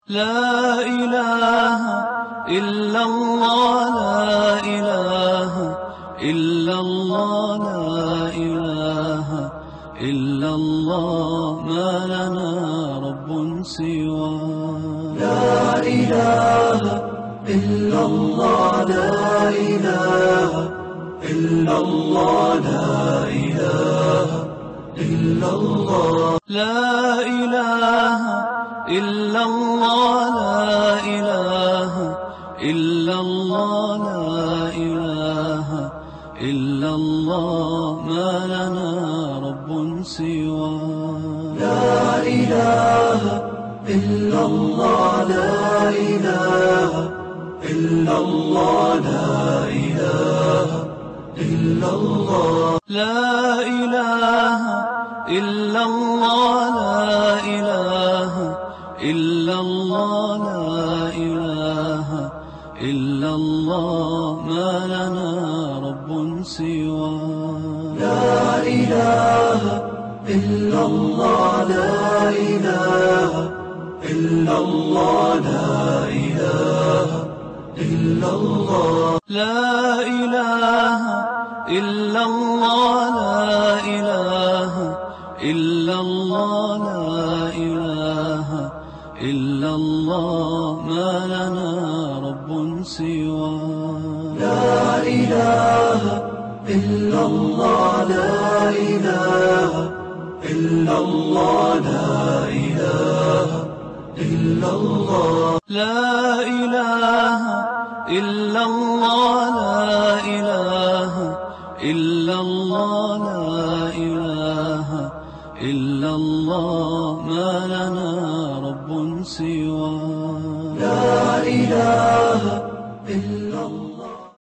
لا إله إلا الله لا إله إلا الله لا إله إلا الله ما لنا رب سوى لا إله إلا الله لا إله إلا الله لا إله إلا الله لا إله إلا الله لا إله إلا الله لا إله إلا الله ما لنا رب سوى لا إله إلا الله لا إله إلا الله لا إله إلا الله لا إله إلا الله لا إله إلا الله لا إله إلا الله ما لنا رب سوى لا إله إلا الله لا إله إلا الله لا إله إلا الله لا إله إلا الله لا إله إلا الله لا إله إلا الله ما لنا رب سوى لا إله إلا الله لا إله إلا الله لا إله إلا الله لا إله إلا الله لا إله إلا الله لا إله إلا الله ما لنا رب سوى لا إله إلا الله.